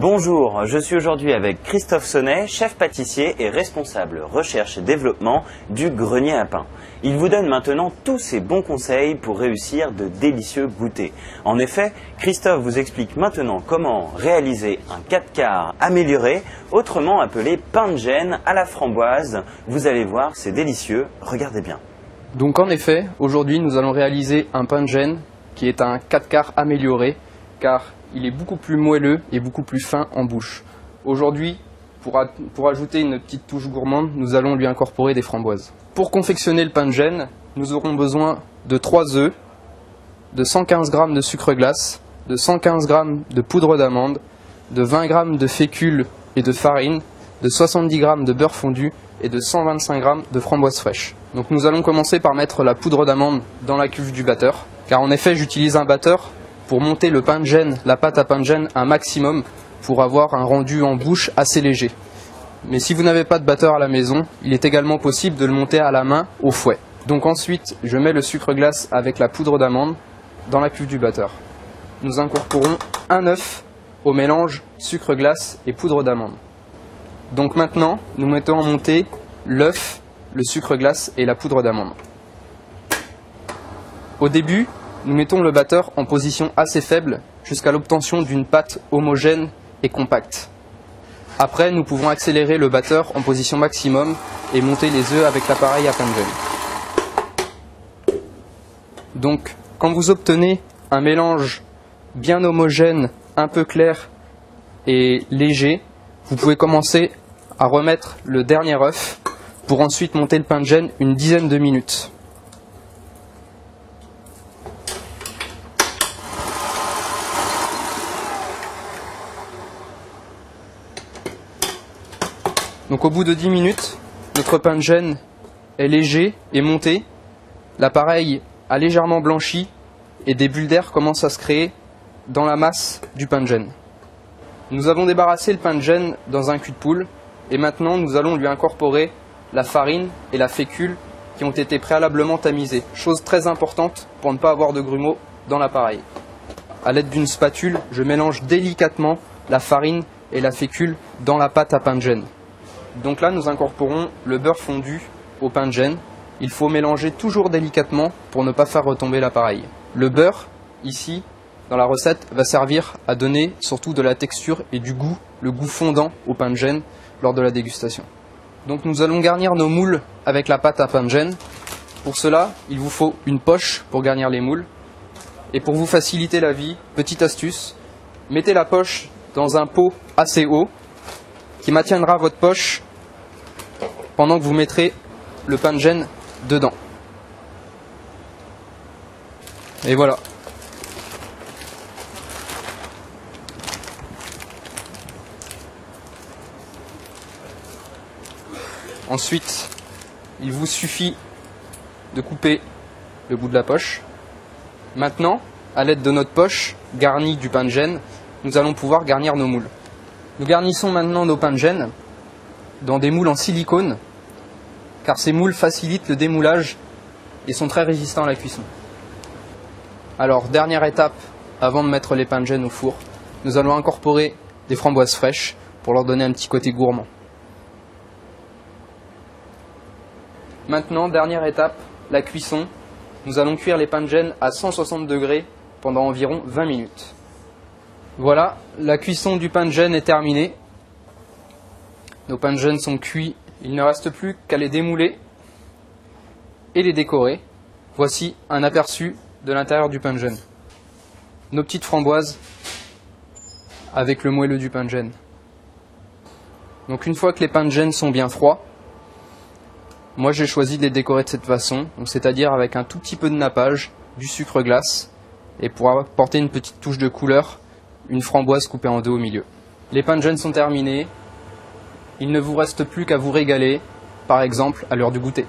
Bonjour, je suis aujourd'hui avec Christophe Sonnet, chef pâtissier et responsable recherche et développement du Grenier à Pain. Il vous donne maintenant tous ses bons conseils pour réussir de délicieux goûters. En effet, Christophe vous explique maintenant comment réaliser un 4 quarts amélioré, autrement appelé pain de gêne à la framboise. Vous allez voir, c'est délicieux, regardez bien. Donc en effet, aujourd'hui nous allons réaliser un pain de gêne qui est un 4 quarts amélioré, car il est beaucoup plus moelleux et beaucoup plus fin en bouche. Aujourd'hui, pour ajouter une petite touche gourmande, nous allons lui incorporer des framboises. Pour confectionner le pain de gêne, nous aurons besoin de 3 œufs, de 115 g de sucre glace, de 115 g de poudre d'amande, de 20 g de fécule et de farine, de 70 g de beurre fondu et de 125 g de framboises fraîches. Donc nous allons commencer par mettre la poudre d'amande dans la cuve du batteur, car en effet j'utilise un batteur pour monter le pain de gêne, la pâte à pain de gêne un maximum pour avoir un rendu en bouche assez léger. Mais si vous n'avez pas de batteur à la maison, il est également possible de le monter à la main au fouet. Donc ensuite, je mets le sucre glace avec la poudre d'amande dans la cuve du batteur. Nous incorporons un œuf au mélange sucre glace et poudre d'amande. Donc maintenant, nous mettons en montée l'œuf, le sucre glace et la poudre d'amande. Au début, nous mettons le batteur en position assez faible jusqu'à l'obtention d'une pâte homogène et compacte. Après, nous pouvons accélérer le batteur en position maximum et monter les œufs avec l'appareil à pain de gêne. Donc, quand vous obtenez un mélange bien homogène, un peu clair et léger, vous pouvez commencer à remettre le dernier œuf pour ensuite monter le pain de gêne une dizaine de minutes. Donc au bout de 10 minutes, notre pain de gêne est léger et monté, l'appareil a légèrement blanchi et des bulles d'air commencent à se créer dans la masse du pain de gêne. Nous avons débarrassé le pain de gêne dans un cul de poule et maintenant nous allons lui incorporer la farine et la fécule qui ont été préalablement tamisées, chose très importante pour ne pas avoir de grumeaux dans l'appareil. À l'aide d'une spatule, je mélange délicatement la farine et la fécule dans la pâte à pain de gêne. Donc là, nous incorporons le beurre fondu au pain de gêne. Il faut mélanger toujours délicatement pour ne pas faire retomber l'appareil. Le beurre, ici, dans la recette, va servir à donner surtout de la texture et du goût, le goût fondant au pain de gêne lors de la dégustation. Donc nous allons garnir nos moules avec la pâte à pain de gêne. Pour cela, il vous faut une poche pour garnir les moules. Et pour vous faciliter la vie, petite astuce, mettez la poche dans un pot assez haut qui maintiendra votre poche pendant que vous mettrez le pain de gêne dedans. Et voilà. Ensuite, il vous suffit de couper le bout de la poche. Maintenant, à l'aide de notre poche garnie du pain de gêne, nous allons pouvoir garnir nos moules. Nous garnissons maintenant nos pains de gêne dans des moules en silicone, car ces moules facilitent le démoulage et sont très résistants à la cuisson. Alors, dernière étape, avant de mettre les pains de gêne au four, nous allons incorporer des framboises fraîches pour leur donner un petit côté gourmand. Maintenant, dernière étape, la cuisson. Nous allons cuire les pains de gêne à 160 degrés pendant environ 20 minutes. Voilà, la cuisson du pain de gêne est terminée. Nos pains de gêne sont cuits, il ne reste plus qu'à les démouler et les décorer. Voici un aperçu de l'intérieur du pain de gêne. Nos petites framboises avec le moelleux du pain de gêne. Donc une fois que les pains de gêne sont bien froids, moi j'ai choisi de les décorer de cette façon, c'est-à-dire avec un tout petit peu de nappage, du sucre glace et pour apporter une petite touche de couleur, une framboise coupée en deux au milieu. Les pains de gêne sont terminés. Il ne vous reste plus qu'à vous régaler, par exemple à l'heure du goûter.